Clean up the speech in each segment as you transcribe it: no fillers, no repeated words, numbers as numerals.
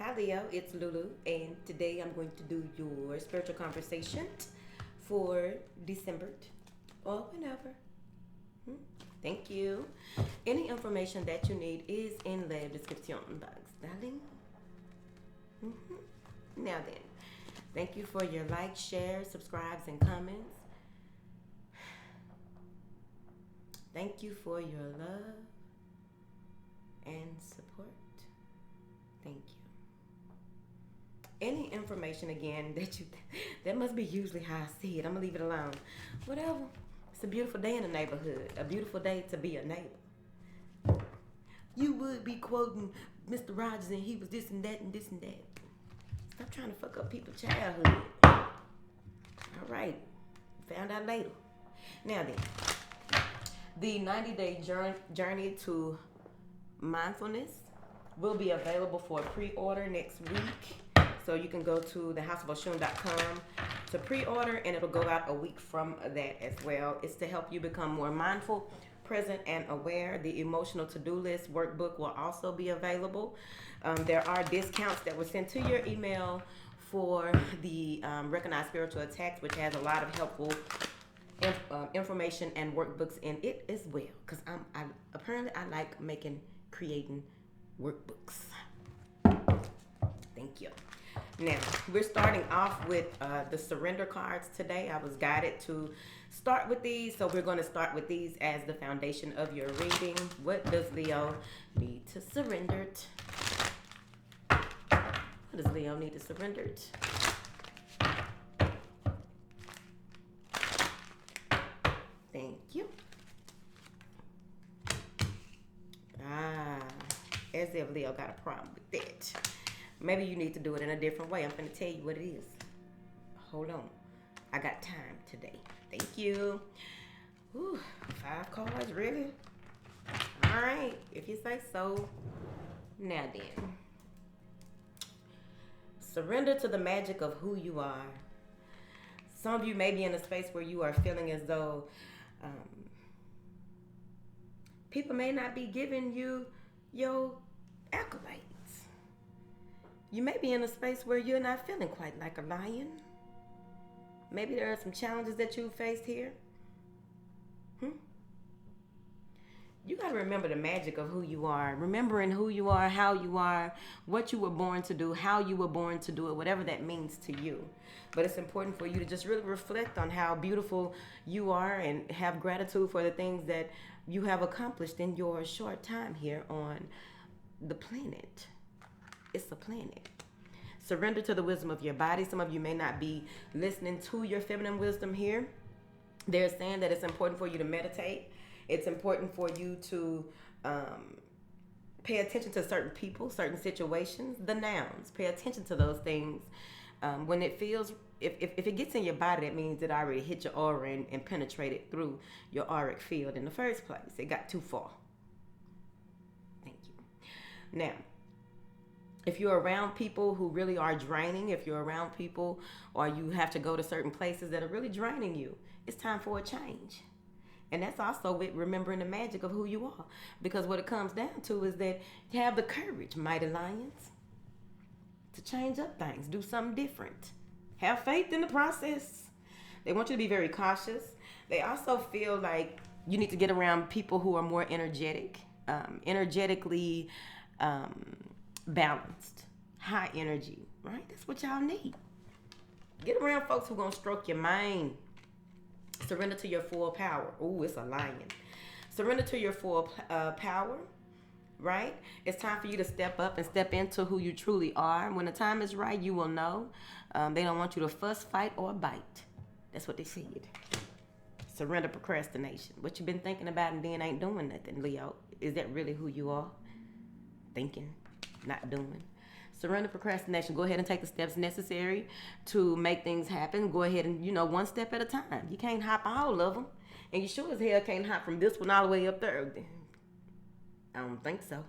Hi Leo, it's Lulu, and today I'm going to do your spiritual conversation for December or whenever. Hmm? Thank you. Any information that you need is in the description box, darling. Now then, thank you for your likes, shares, subscribes, and comments. Thank you for your love and support. Thank you. Any information again that must be usually how I see it. I'm gonna leave it alone. Whatever. It's a beautiful day in the neighborhood. A beautiful day to be a neighbor. You would be quoting Mr. Rogers and he was this and that and this and that. Stop trying to fuck up people's childhood. All right. Found out later. Now then, the 90-day journey to mindfulness will be available for pre-order next week. So you can go to thehouseofoshun.com to pre-order, and it'll go out a week from that as well. It's to help you become more mindful, present, and aware. The emotional to-do list workbook will also be available. There are discounts that were sent to your email for the Recognize Spiritual Attacks, which has a lot of helpful information and workbooks in it as well. Because I like creating workbooks. Thank you. Now, we're starting off with the surrender cards today. I was guided to start with these, so we're going to start with these as the foundation of your reading. What does Leo need to surrender? What does Leo need to surrender? Thank you. As if Leo got a problem with that. Maybe you need to do it in a different way. I'm going to tell you what it is. Hold on. I got time today. Thank you. Whew, 5 cards, really? All right, if you say so. Now then. Surrender to the magic of who you are. Some of you may be in a space where you are feeling as though people may not be giving you your accolades. You may be in a space where you're not feeling quite like a lion. Maybe there are some challenges that you faced here. You got to remember the magic of who you are. Remembering who you are, how you are, what you were born to do, how you were born to do it, whatever that means to you. But it's important for you to just really reflect on how beautiful you are and have gratitude for the things that you have accomplished in your short time here on the planet. It's a planet. Surrender to the wisdom of your body. Some of you may not be listening to your feminine wisdom here. They're saying that it's important for you to meditate. It's important for you to pay attention to certain people, certain situations, the nouns. Pay attention to those things. When it feels, if it gets in your body, that means it already hit your aura and penetrated through your auric field in the first place. It got too far. Thank you. Now, if you're around people who really are draining, if you're around people or you have to go to certain places that are really draining you, it's time for a change. And that's also with remembering the magic of who you are. Because what it comes down to is that you have the courage, mighty lions, to change up things, do something different. Have faith in the process. They want you to be very cautious. They also feel like you need to get around people who are more energetic, energetically balanced, high energy, right? That's what y'all need. Get around folks who are going to stroke your mind. Surrender to your full power. Ooh, it's a lion. Surrender to your full power, right? It's time for you to step up and step into who you truly are. When the time is right, you will know. They don't want you to fuss, fight, or bite. That's what they said. Surrender procrastination. What you've been thinking about and then ain't doing nothing, Leo. Is that really who you are? Thinking, not doing. Surrender procrastination. Go ahead and take the steps necessary to make things happen. Go ahead and, one step at a time. You can't hop all of them. And you sure as hell can't hop from this one all the way up there. I don't think so.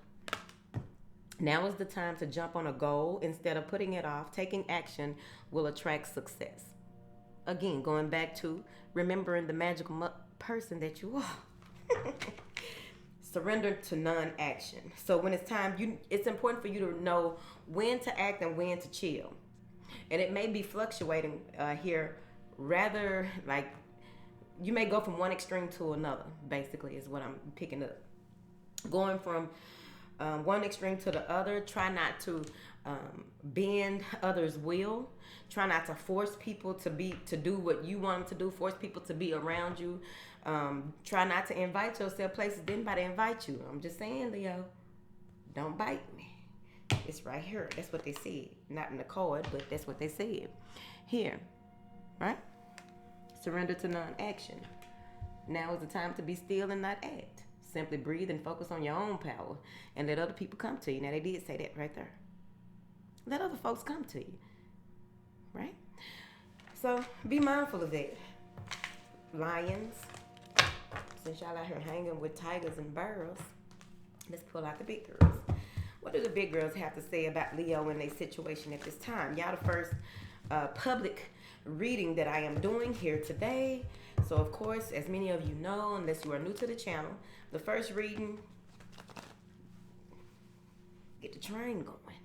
Now is the time to jump on a goal instead of putting it off. Taking action will attract success. Again, going back to remembering the magical person that you are. surrender to non-action. So when it's time, it's important for you to know when to act and when to chill. And it may be fluctuating here, rather like you may go from one extreme to another, basically, is what I'm picking up. Going from one extreme to the other. Try not to bend others' will. Try not to force people to do what you want them to do. Force people to be around you. Try not to invite yourself places didn't nobody invite you. I'm just saying, Leo, don't bite me. It's right here. That's what they said. Not in the card, but that's what they said. Here, right? Surrender to non-action. Now is the time to be still and not act. Simply breathe and focus on your own power and let other people come to you. Now, they did say that right there. Let other folks come to you, right? So be mindful of that. Lions, since y'all out here hanging with tigers and bears, let's pull out the big girls. What do the big girls have to say about Leo and their situation at this time? Y'all the first public reading that I am doing here today. So, of course, as many of you know, unless you are new to the channel, the first reading, get the train going.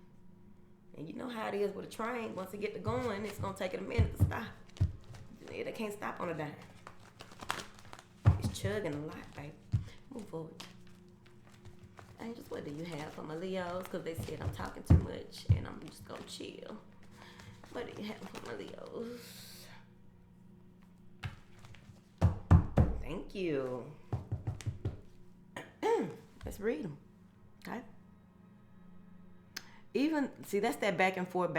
And you know how it is with a train. Once it get to going, it's going to take it a minute to stop. It can't stop on a dime. It's chugging a lot, baby. Move forward. Angels, what do you have for my Leos? Because they said I'm talking too much and I'm just going to chill. What do you have for my Leos? Thank you. Let's read them. Okay. Even, see, that's that back and forth.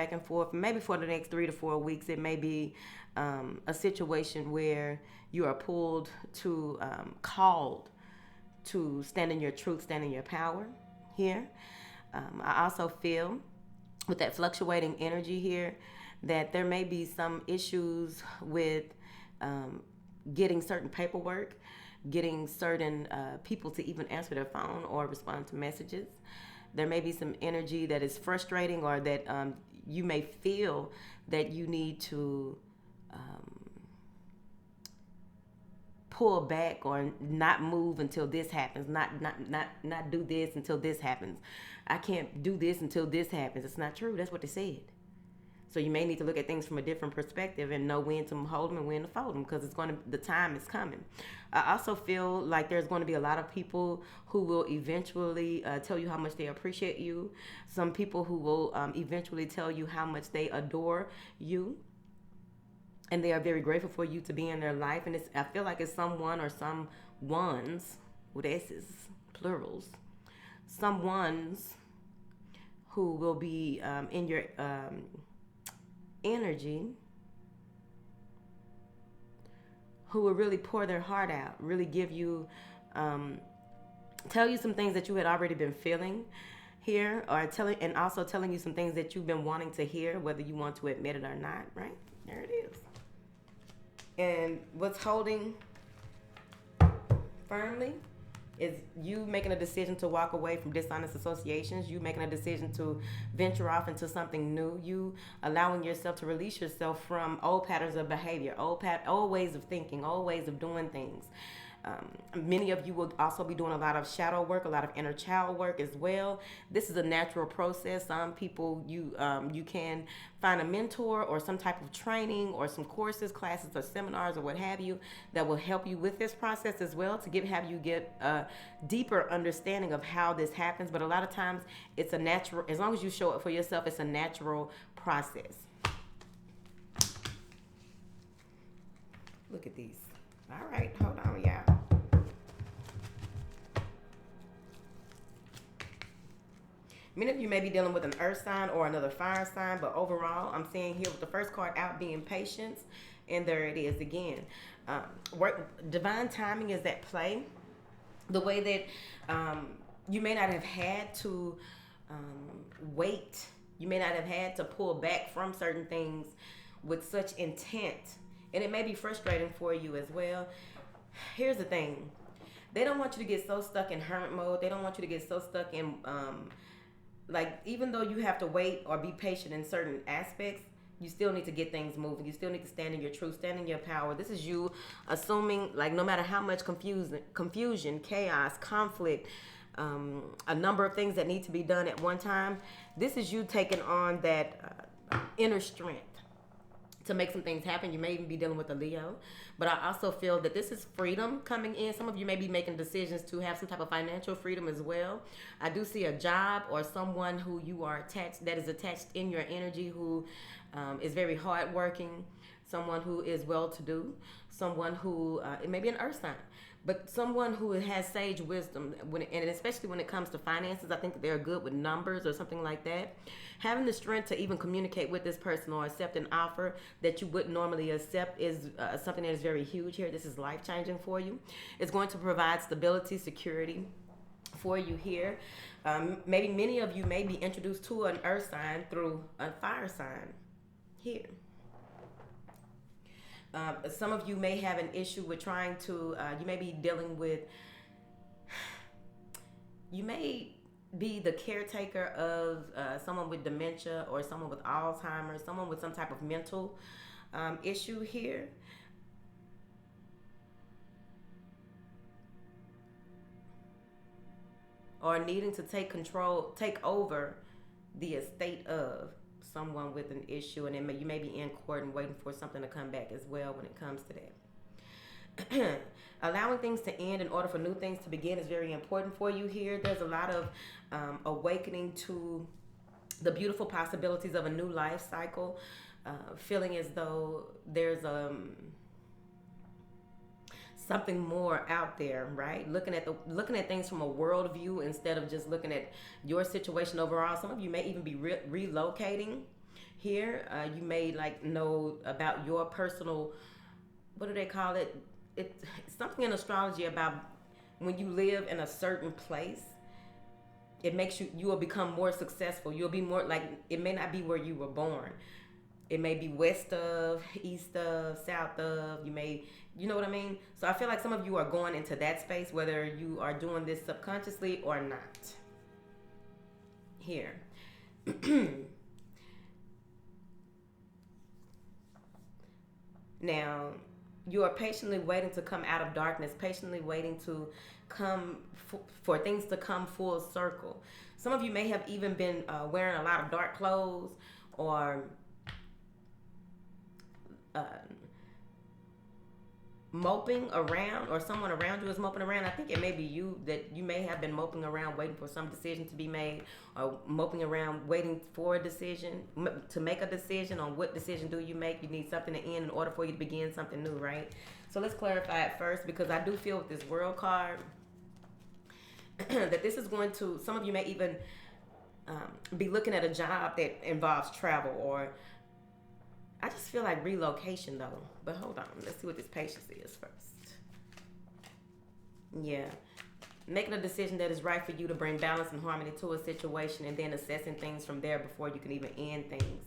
Maybe for the next 3 to 4 weeks, it may be a situation where you are pulled to, called to stand in your truth, stand in your power here. I also feel with that fluctuating energy here that there may be some issues with getting certain paperwork, getting certain people to even answer their phone or respond to messages. There may be some energy that is frustrating, or that you may feel that you need to pull back or not move until this happens, not do this until this happens. I can't do this until this happens. It's not true. That's what they said. So you may need to look at things from a different perspective and know when to hold them and when to fold them, because the time is coming. I also feel like there's going to be a lot of people who will eventually tell you how much they appreciate you. Some people who will eventually tell you how much they adore you. And they are very grateful for you to be in their life. And I feel like it's someone or some ones, with S's, plurals, some ones who will be in your energy, who will really pour their heart out, really give you, tell you some things that you had already been feeling here, or also telling you some things that you've been wanting to hear, whether you want to admit it or not, right? There it is. And what's holding firmly is you making a decision to walk away from dishonest associations, you making a decision to venture off into something new, you allowing yourself to release yourself from old patterns of behavior, old ways of thinking, old ways of doing things. Many of you will also be doing a lot of shadow work, a lot of inner child work as well. This is a natural process. Some people, you can find a mentor or some type of training or some courses, classes, or seminars or what have you that will help you with this process as well, to have you get a deeper understanding of how this happens. But a lot of times it's a natural, as long as you show it for yourself, it's a natural process. Look at these. All right, hold on, y'all. Many of you may be dealing with an earth sign or another fire sign, but overall, I'm seeing here with the first card out being patience, and there it is again. Divine timing is at play. The way that you may not have had to wait, you may not have had to pull back from certain things with such intent. And it may be frustrating for you as well. Here's the thing. They don't want you to get so stuck in hermit mode. They don't want you to get so stuck in, even though you have to wait or be patient in certain aspects, You still need to get things moving. You still need to stand in your truth, stand in your power. This is you assuming, like, no matter how much confusion, chaos, conflict, a number of things that need to be done at one time, this is you taking on that inner strength to make some things happen. You may even be dealing with a Leo, but I also feel that this is freedom coming in. Some of you may be making decisions to have some type of financial freedom as well. I do see a job or someone who you are attached, that is attached in your energy, who is very hardworking, someone who is well-to-do, someone who it may be an earth sign, but someone who has sage wisdom, and especially when it comes to finances. I think they're good with numbers or something like that. Having the strength to even communicate with this person or accept an offer that you wouldn't normally accept is something that is very huge here. This is life-changing for you. It's going to provide stability, security for you here. Maybe many of you may be introduced to an earth sign through a fire sign here. Some of you may have an issue with trying to, you may be dealing with, you may be the caretaker of someone with dementia or someone with Alzheimer's, someone with some type of mental issue here. Or needing to take over the estate of someone with an issue, and you may be in court and waiting for something to come back as well when it comes to that. Allowing things to end in order for new things to begin is very important for you here. There's a lot of awakening to the beautiful possibilities of a new life cycle, feeling as though there's something more out there, right? Looking at things from a world view instead of just looking at your situation overall. Some of you may even be relocating here. You may know about your personal, what do they call it? It's something in astrology about when you live in a certain place, it makes you will become more successful. You'll be more it may not be where you were born. It may be west of, east of, south of. You know what I mean? So I feel like some of you are going into that space, whether you are doing this subconsciously or not. Here. Now, you are patiently waiting to come out of darkness, patiently waiting to come for things to come full circle. Some of you may have even been wearing a lot of dark clothes, or moping around, or someone around you is moping around. I think it may be you, that you may have been moping around waiting for some decision to be made, or moping around waiting for a decision, to make a decision on what decision do you make. You need something to end in order for you to begin something new, right? So let's clarify it first, because I do feel with this World card that this is going to, some of you may even be looking at a job that involves travel, or I just feel like relocation though. But hold on, let's see what this patience is first. Yeah. Making a decision that is right for you to bring balance and harmony to a situation, and then assessing things from there before you can even end things.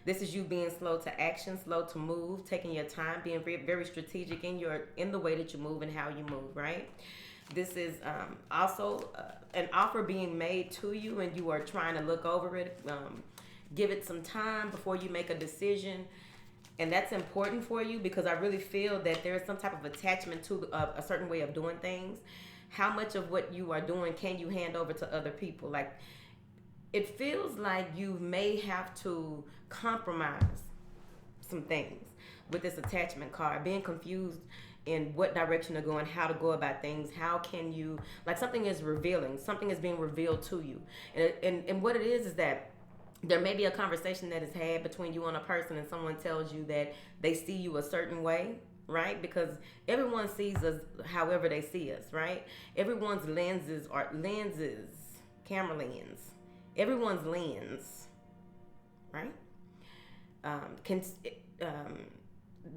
This is you being slow to action, slow to move, taking your time, being very, very strategic in the way that you move and how you move, right? This is also an offer being made to you, and you are trying to look over it. Give it some time before you make a decision. And that's important for you, because I really feel that there is some type of attachment to a certain way of doing things. How much of what you are doing can you hand over to other people? Like, it feels like you may have to compromise some things with this attachment card, being confused in what direction to go and how to go about things. How can you, something is revealing, something is being revealed to you. And what it is that there may be a conversation that is had between you and a person, and someone tells you that they see you a certain way, right? Because everyone sees us however they see us, right? Everyone's lenses are camera lens. Everyone's lens, right?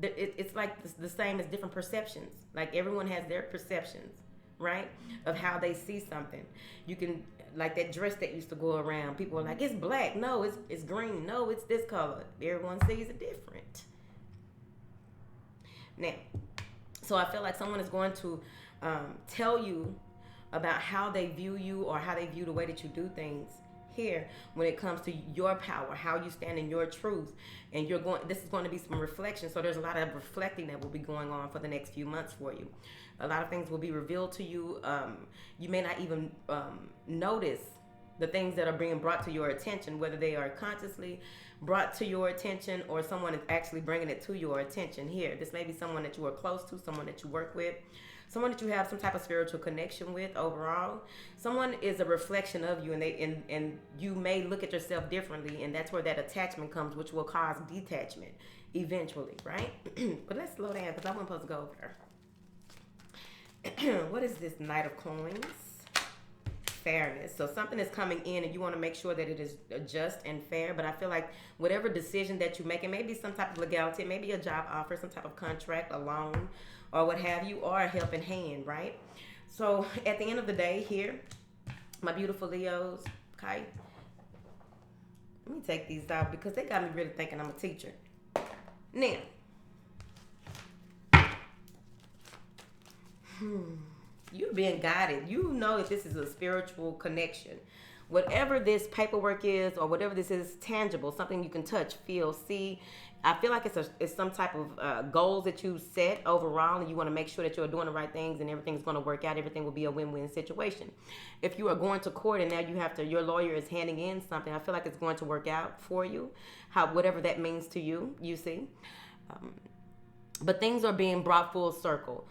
It's like the same as different perceptions. Like, everyone has their perceptions, right, of how they see something. You can, like that dress that used to go around, people are like, it's black, no, it's green, no, it's this color. Everyone sees it different. Now, so I feel like someone is going to tell you about how they view you, or how they view the way that you do things here when it comes to your power, how you stand in your truth. And this is going to be some reflection. So there's a lot of reflecting that will be going on for the next few months for you. A lot of things will be revealed to you. You may not even notice the things that are being brought to your attention, whether they are consciously brought to your attention or someone is actually bringing it to your attention here. This may be someone that you are close to, someone that you work with, someone that you have some type of spiritual connection with overall. Someone is a reflection of you, and you may look at yourself differently, and that's where that attachment comes, which will cause detachment eventually, right? But let's slow down because I wasn't supposed to go over there. What is this Knight of Coins? Fairness. So something is coming in and you want to make sure that it is just and fair. But I feel like whatever decision that you make, it may be some type of legality, it may be a job offer, some type of contract, a loan, or what have you, or a helping hand, right? So at the end of the day here, my beautiful Leos, okay, let me take these out because they got me really thinking I'm a teacher. Now, you're being guided. You know that this is a spiritual connection. Whatever this paperwork is, or whatever this is, tangible, something you can touch, feel, see. I feel like it's some type of goals that you set overall, and you want to make sure that you're doing the right things, and everything's going to work out. Everything will be a win-win situation. If you are going to court and now your lawyer is handing in something, I feel like it's going to work out for you, whatever that means to you. You see. But things are being brought full circle.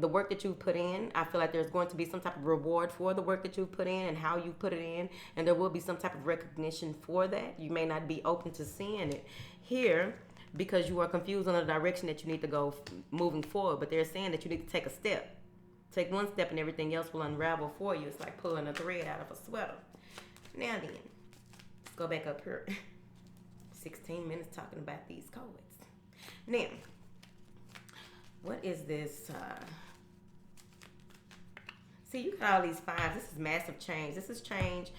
The work that you put in, I feel like there's going to be some type of reward for the work that you put in and how you put it in. And there will be some type of recognition for that. You may not be open to seeing it here because you are confused on the direction that you need to go moving forward. But they're saying that you need to take a step. Take one step and everything else will unravel for you. It's like pulling a thread out of a sweater. Now then, let's go back up here. 16 minutes talking about these codes. Now, what is this? See, you got all these fives. This is massive change. This is change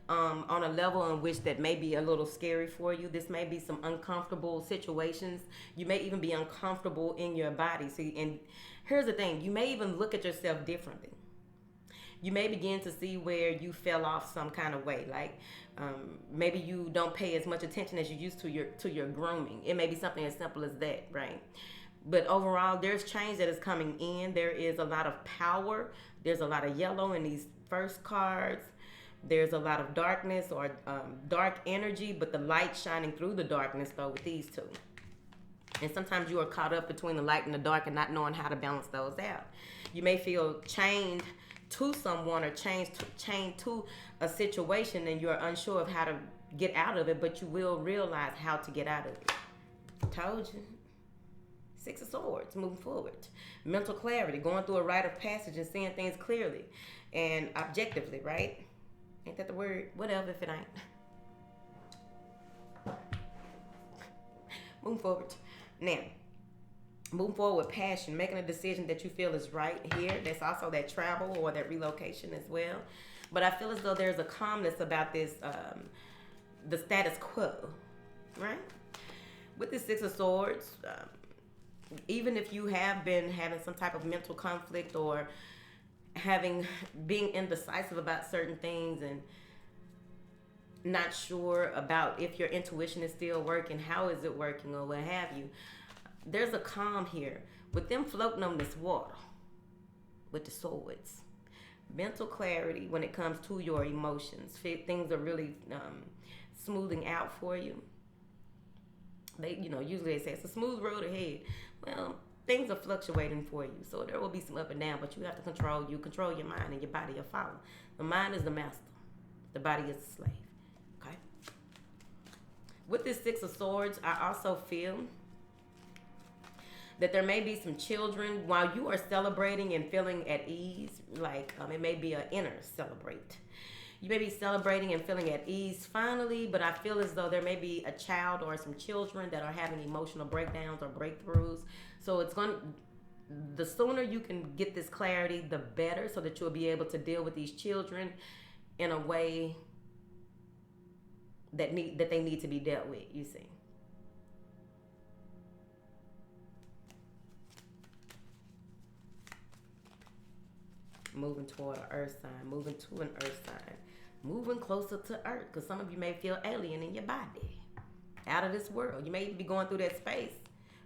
on a level in which that may be a little scary for you. This may be some uncomfortable situations. You may even be uncomfortable in your body. See, and here's the thing. You may even look at yourself differently. You may begin to see where you fell off some kind of way. Like maybe you don't pay as much attention as you used to your grooming. It may be something as simple as that, right? But overall, there's change that is coming in. There is a lot of power. There's a lot of yellow in these first cards. There's a lot of darkness or dark energy, but the light shining through the darkness, though, with these two. And sometimes you are caught up between the light and the dark and not knowing how to balance those out. You may feel chained to someone or chained to a situation and you're unsure of how to get out of it, but you will realize how to get out of it. Told you. Six of Swords, moving forward. Mental clarity, going through a rite of passage and seeing things clearly and objectively, right? Ain't that the word? Whatever if it ain't. Moving forward. Now, moving forward with passion, making a decision that you feel is right here. That's also that travel or that relocation as well. But I feel as though there's a calmness about this, the status quo, right? With the Six of Swords, even if you have been having some type of mental conflict or being indecisive about certain things and not sure about if your intuition is still working, how is it working, or what have you, there's a calm here. With them floating on this water, with the swords, mental clarity when it comes to your emotions. Things are really smoothing out for you. Usually they say it's a smooth road ahead. Well, things are fluctuating for you, so there will be some up and down, but you have to control your mind, and your body will follow. The mind is the master. The body is the slave. Okay? With this Six of Swords, I also feel that there may be some children while you are celebrating and feeling at ease, like it may be an inner celebrate. You may be celebrating and feeling at ease finally, but I feel as though there may be a child or some children that are having emotional breakdowns or breakthroughs. So the sooner you can get this clarity, the better, so that you'll be able to deal with these children in a way that they need to be dealt with, you see. Moving toward an earth sign, moving to an earth sign. moving closer to earth, because some of you may feel alien in your body, out of this world. You may even be going through that space,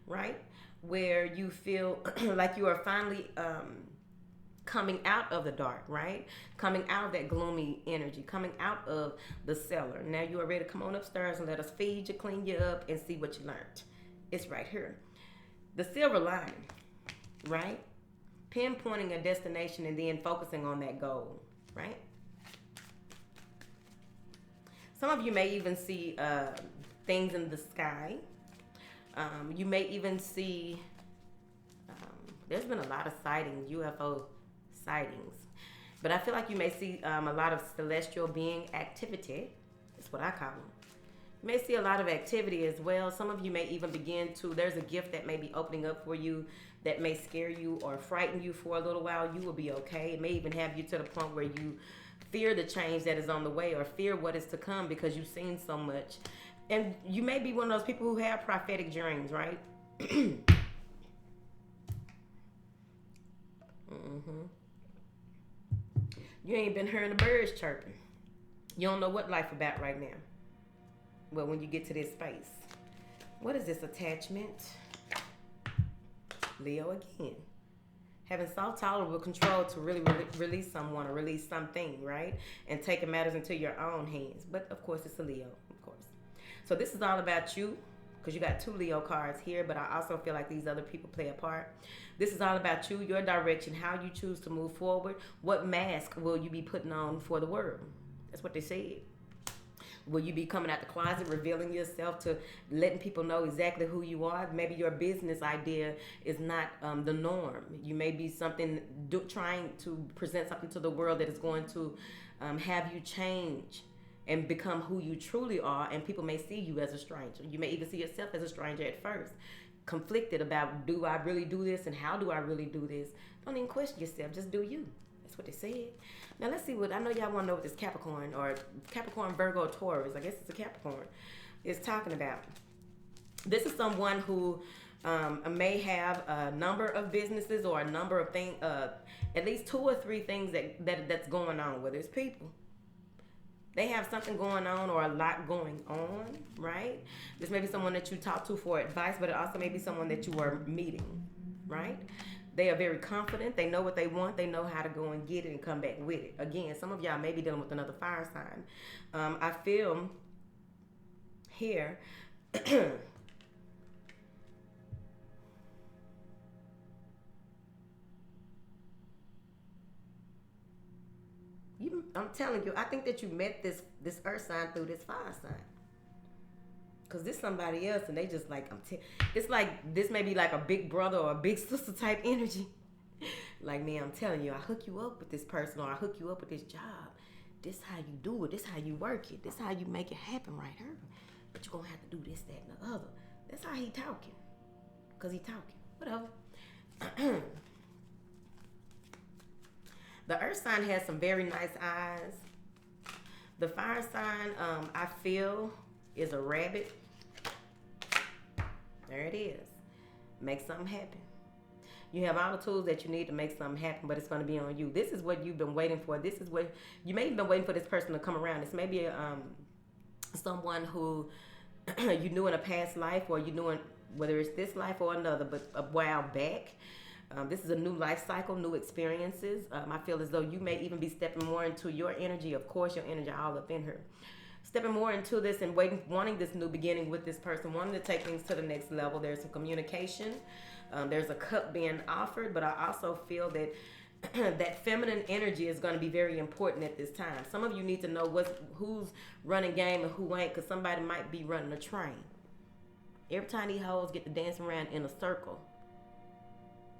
right, where you feel like you are finally coming out of the dark, right? Coming out of that gloomy energy, coming out of the cellar. Now you are ready to come on upstairs and let us feed you, clean you up, and see what you learned. It's right here. The silver lining, right? Pinpointing a destination and then focusing on that goal, right? Some of you may even see things in the sky. You may even see, there's been a lot of sightings, UFO sightings. But I feel like you may see a lot of celestial being activity. That's what I call them. You may see a lot of activity as well. Some of you may even begin to, there's a gift that may be opening up for you that may scare you or frighten you for a little while. You will be okay. It may even have you to the point where you fear the change that is on the way or fear what is to come because you've seen so much. And you may be one of those people who have prophetic dreams, right? Mm-hmm. You ain't been hearing the birds chirping. You don't know what life about right now. Well, when you get to this space. What is this attachment? Leo again. Having soft tolerable control to really release someone or release something, right? And taking matters into your own hands. But of course, it's a Leo, of course. So this is all about you, because you got 2 Leo cards here, but I also feel like these other people play a part. This is all about you, your direction, how you choose to move forward. What mask will you be putting on for the world? That's what they said. Will you be coming out the closet, revealing yourself to letting people know exactly who you are? Maybe your business idea is not the norm. You may be trying to present something to the world that is going to have you change and become who you truly are, and people may see you as a stranger. You may even see yourself as a stranger at first, conflicted about, do I really do this and how do I really do this? Don't even question yourself, just do you. That's what they said. Now let's see what, I know y'all want to know what this Capricorn, Virgo, Taurus, I guess it's a Capricorn, is talking about. This is someone who may have a number of businesses or a number of things, at least 2 or 3 things that's going on, whether it's people. They have something going on or a lot going on, right? This may be someone that you talk to for advice, but it also may be someone that you are meeting, right? They are very confident. They know what they want. They know how to go and get it and come back with it. Again, some of y'all may be dealing with another fire sign. I feel here I'm telling you, I think that you met this earth sign through this fire sign. Because this somebody else, and they just like, it's like, this may be like a big brother or a big sister type energy. Like, man, I'm telling you, I hook you up with this person, or I hook you up with this job. This how you do it. This how you work it. This how you make it happen right here. But you're going to have to do this, that, and the other. That's how he talking. Because he talking. Whatever. The earth sign has some very nice eyes. The fire sign, I feel, is a rabbit. There it is. Make something happen. You have all the tools that you need to make something happen, but it's going to be on you. This is what you've been waiting for. This is what you may have been waiting for this person to come around. This may be someone who you knew in a past life, or you knew in, whether it's this life or another, but a while back. This is a new life cycle, new experiences. I feel as though you may even be stepping more into your energy. Of course, your energy all up in her. Stepping more into this and wanting this new beginning with this person, wanting to take things to the next level. There's some communication. There's a cup being offered, but I also feel that that feminine energy is going to be very important at this time. Some of you need to know who's running game and who ain't, because somebody might be running a train. Every time these hoes get to dancing around in a circle,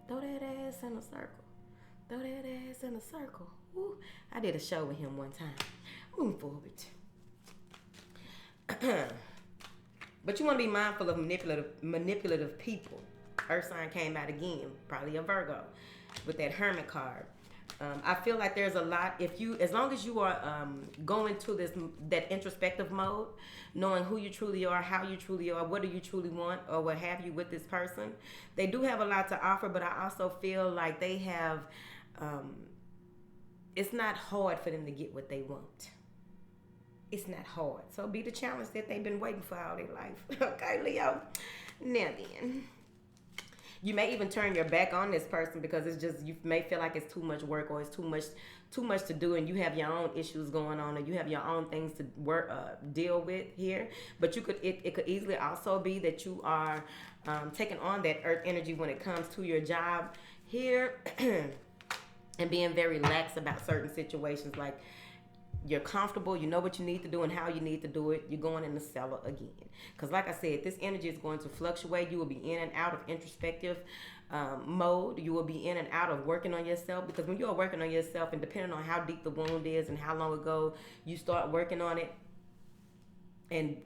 throw that ass in a circle. Throw that ass in a circle. Ooh, I did a show with him one time. Move forward. But you want to be mindful of manipulative people. Earth sign came out again, probably a Virgo, with that Hermit card. I feel like there's a lot, as long as you are going to that introspective mode, knowing who you truly are, how you truly are, what do you truly want, or what have you with this person, they do have a lot to offer, but I also feel like they have, it's not hard for them to get what they want. It's not hard. So be the challenge that they've been waiting for all their life. Okay, Leo? Now then. You may even turn your back on this person because it's just you may feel like it's too much work or it's too much to do, and you have your own issues going on, or you have your own things to work deal with here. But it could easily also be that you are taking on that earth energy when it comes to your job here and being very lax about certain situations. Like, you're comfortable, you know what you need to do and how you need to do it. You're going in the cellar again. Because like I said, this energy is going to fluctuate. You will be in and out of introspective mode. You will be in and out of working on yourself. Because when you're working on yourself, and depending on how deep the wound is and how long ago you start working on it, and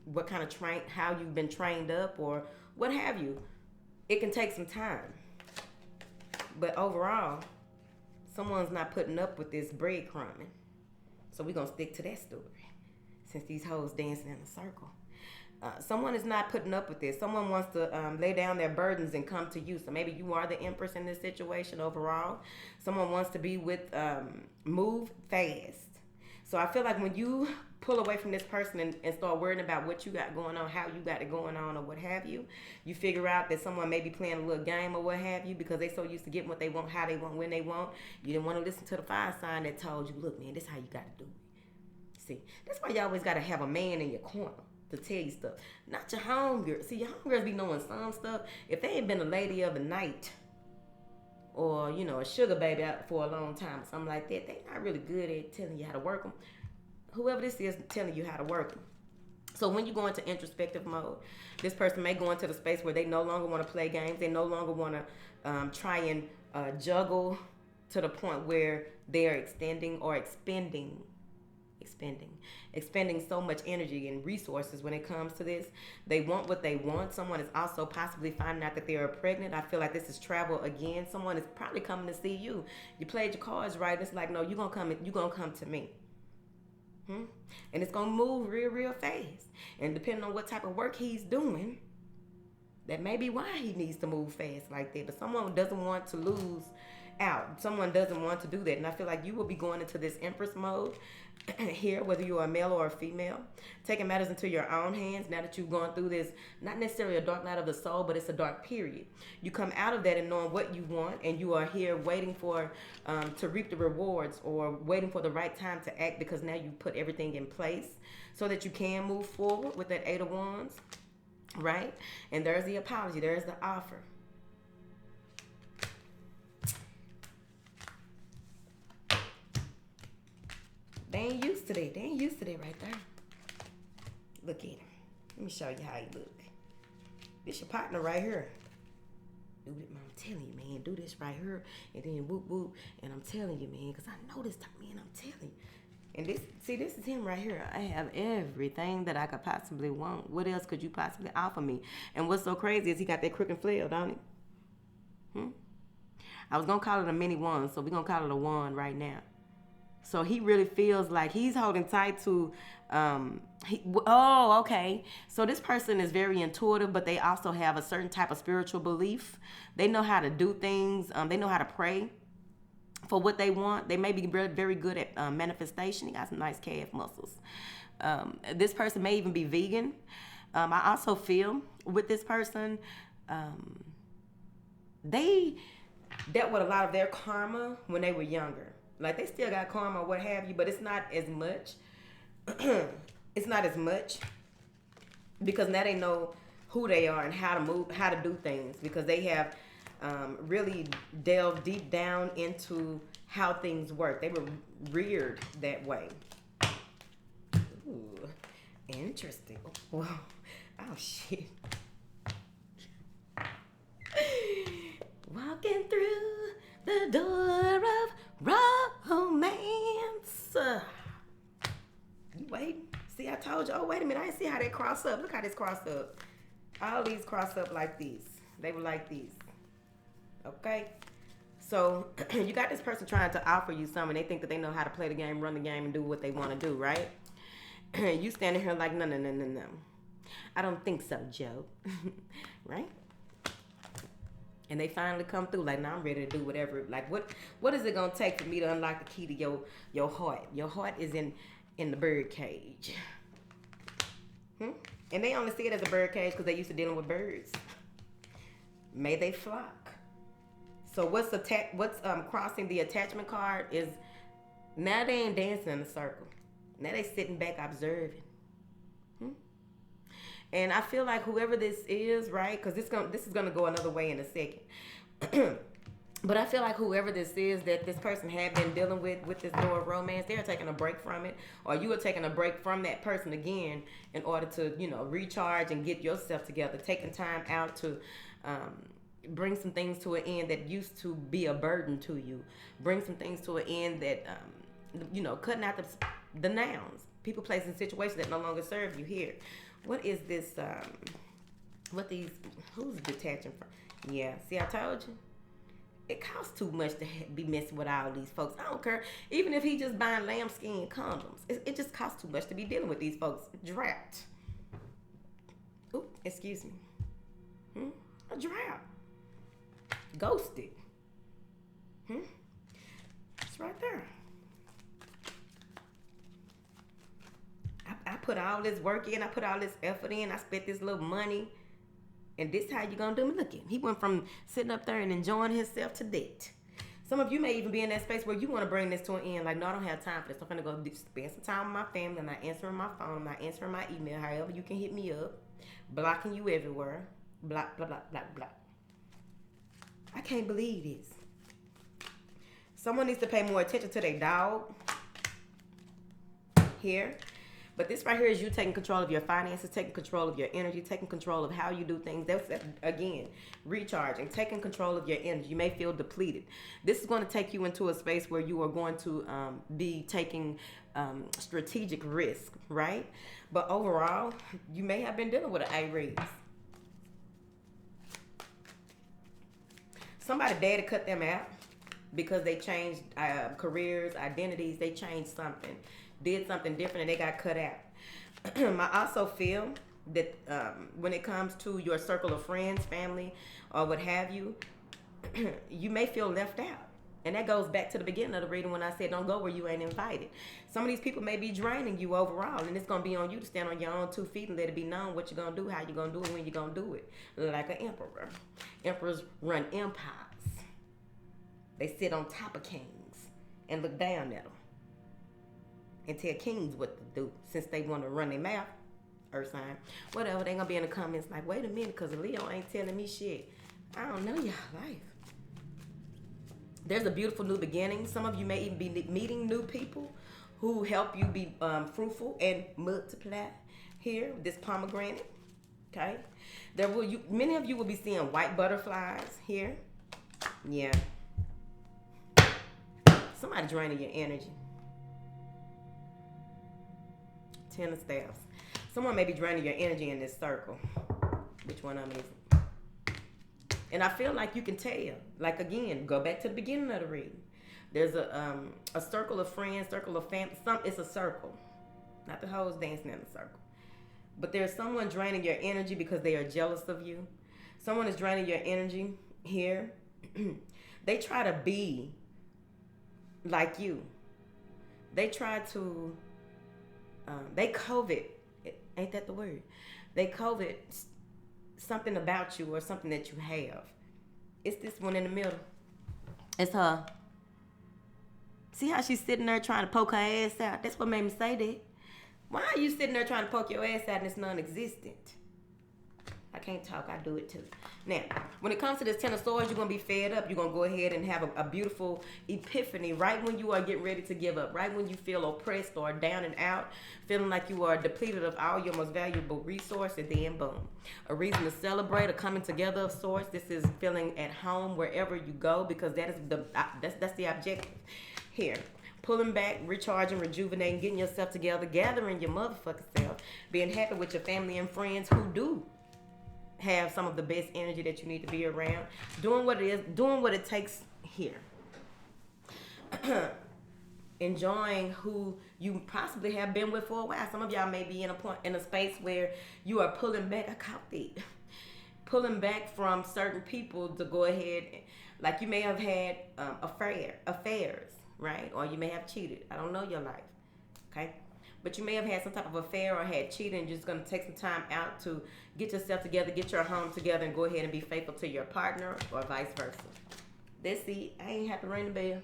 what kind of how you've been trained up or what have you, it can take some time. But overall, someone's not putting up with this breadcrumbing. So we're going to stick to that story since these hoes dancing in a circle. Someone is not putting up with this. Someone wants to lay down their burdens and come to you. So maybe you are the empress in this situation overall. Someone wants to be with, move fast. So I feel like when you pull away from this person and start worrying about what you got going on, how you got it going on, or what have you, you figure out that someone may be playing a little game or what have you because they so used to getting what they want, how they want, when they want. You didn't want to listen to the fire sign that told you, look, man, this is how you got to do it. See, that's why you always got to have a man in your corner to tell you stuff. Not your homegirl. See, your homegirls be knowing some stuff. If they ain't been a lady of the night or, you know, a sugar baby out for a long time or something like that, they not really good at telling you how to work them. Whoever this is telling you how to work them. So when you go into introspective mode, this person may go into the space where they no longer want to play games. They no longer want to try and juggle to the point where they are expending so much energy and resources when it comes to this. They want what they want. Someone is also possibly finding out that they are pregnant. I feel like this is travel again. Someone is probably coming to see you. You played your cards right. It's like, no, you're gonna come to me. And it's gonna move real fast. And depending on what type of work he's doing, that may be why he needs to move fast like that. But someone doesn't want to lose out. Someone doesn't want to do that. And I feel like you will be going into this empress mode here, whether you're a male or a female, taking matters into your own hands now that you've gone through this, not necessarily a dark night of the soul, but it's a dark period. You come out of that and knowing what you want, and you are here waiting for to reap the rewards or waiting for the right time to act, because now you put everything in place so that you can move forward with that Eight of Wands, right? And there's the apology, there's the offer. They ain't used to that. They ain't used to that right there. Look at him. Let me show you how he look. This your partner right here. Do it, man. I'm telling you, man. Do this right here. And then whoop, whoop. And I'm telling you, man. Because I know this time, man. I'm telling you. And this is him right here. I have everything that I could possibly want. What else could you possibly offer me? And what's so crazy is he got that crook and flail, don't he? I was going to call it a mini wand, so we're going to call it a wand right now. So he really feels like he's holding tight to, okay. So this person is very intuitive, but they also have a certain type of spiritual belief. They know how to do things. They know how to pray for what they want. They may be very good at manifestation. He got some nice calf muscles. This person may even be vegan. I also feel with this person, they dealt with a lot of their karma when they were younger. Like, they still got karma or what have you, but it's not as much. It's not as much because now they know who they are and how to move, how to do things, because they have really delved deep down into how things work. They were reared that way. Ooh, interesting. Whoa. Oh, shit. Walking through the door of romance. You waiting? See, I told you. Oh, wait a minute. I didn't see how they cross up. Look how this crossed up. All these cross up like these. They were like these. Okay? So, you got this person trying to offer you something. They think that they know how to play the game, run the game, and do what they want to do, right? You standing here like, no. I don't think so, Joe. Right? And they finally come through like, now I'm ready to do whatever. Like, what is it going to take for me to unlock the key to your heart? Your heart is in in the bird cage. And they only see it as a bird cage because they used to dealing with birds. May they flock. So what's crossing the attachment card is now they ain't dancing in a circle. Now they sitting back observing. And I feel like whoever this is, right? Because this is gonna go another way in a second. But I feel like whoever this is that this person had been dealing with this door of romance, they're taking a break from it, or you are taking a break from that person again in order to, recharge and get yourself together, taking time out to bring some things to an end that used to be a burden to you, bring some things to an end that, cutting out the nouns, people, places, situations that no longer serve you here. What is this, who's detaching from? Yeah, see, I told you. It costs too much to be messing with all these folks. I don't care. Even if he just buying lambskin condoms, it just costs too much to be dealing with these folks. Drought. Ooh, excuse me. A drought. Ghosted. It's right there. I put all this work in. I put all this effort in. I spent this little money. And this how you gonna do me? Look at him. He went from sitting up there and enjoying himself to debt. Some of you may even be in that space where you want to bring this to an end. Like, no, I don't have time for this. I'm gonna go spend some time with my family. I'm not answering my phone. I'm not answering my email. However, you can hit me up. Blocking you everywhere. Block, blah, blah, blah, blah. I can't believe this. Someone needs to pay more attention to their dog. Here. But this right here is you taking control of your finances, taking control of your energy, taking control of how you do things. That's, again, recharging, taking control of your energy. You may feel depleted. This is going to take you into a space where you are going to be taking strategic risk, right? But overall, you may have been dealing with an Aries. Somebody daddy cut them out because they changed careers, identities. They changed something. Did something different and they got cut out. I also feel that when it comes to your circle of friends, family, or what have you, you may feel left out. And that goes back to the beginning of the reading when I said don't go where you ain't invited. Some of these people may be draining you overall, and it's going to be on you to stand on your own 2 feet and let it be known what you're going to do, how you're going to do it, when you're going to do it. Like an emperor. Emperors run empires. They sit on top of kings and look down at them. And tell kings what to do since they want to run their mouth. Earth sign. Whatever, they gonna be in the comments like, wait a minute, because Leo ain't telling me shit. I don't know y'all life. There's a beautiful new beginning. Some of you may even be meeting new people who help you be fruitful and multiply. Here, this pomegranate. Okay? Many of you will be seeing white butterflies here. Yeah. Somebody draining your energy. 10 of staffs. Someone may be draining your energy in this circle. Which one of them is it? And I feel like you can tell. Like, again, go back to the beginning of the reading. There's a circle of friends, circle of family. It's a circle. Not the hoes dancing in a circle. But there's someone draining your energy because they are jealous of you. Someone is draining your energy here. They try to be like you. They try to... they covet, ain't that the word? They covet something about you or something that you have. It's this one in the middle. It's her. See how she's sitting there trying to poke her ass out? That's what made me say that. Why are you sitting there trying to poke your ass out and it's non-existent? I can't talk, I do it too. Now, when it comes to this 10 of Swords, you're going to be fed up. You're going to go ahead and have a beautiful epiphany right when you are getting ready to give up. Right when you feel oppressed or down and out, feeling like you are depleted of all your most valuable resource, and then boom. A reason to celebrate, a coming together of sorts. This is feeling at home wherever you go because that is that's the objective here. Pulling back, recharging, rejuvenating, getting yourself together, gathering your motherfucking self, being happy with your family and friends who do have some of the best energy that you need to be around, doing what it is, doing what it takes here. Enjoying who you possibly have been with for a while. Some of y'all may be in a space where you are pulling back. I caught it. Pulling back from certain people to go ahead, like you may have had affairs, right? Or you may have cheated. I don't know your life, okay? but you may have had some type of affair or had cheated, and you're just going to take some time out to get yourself together, get your home together, and go ahead and be faithful to your partner, or vice versa. That's it. I ain't have to ring the bell.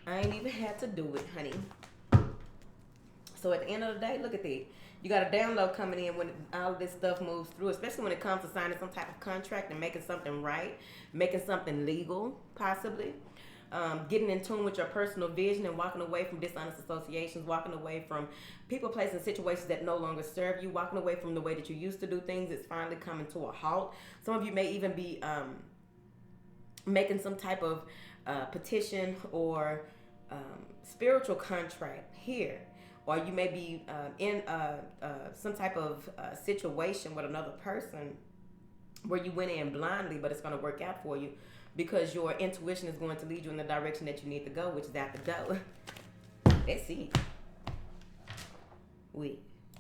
I ain't even had to do it, honey. So at the end of the day, look at that. You got a download coming in when all of this stuff moves through, especially when it comes to signing some type of contract and making something right, making something legal, possibly. Getting in tune with your personal vision and walking away from dishonest associations, walking away from people, places, situations that no longer serve you, walking away from the way that you used to do things. It's finally coming to a halt. Some of you may even be making some type of petition or spiritual contract here. Or you may be in some type of situation with another person where you went in blindly, but it's going to work out for you because your intuition is going to lead you in the direction that you need to go, which is out the door. That's it. Oui.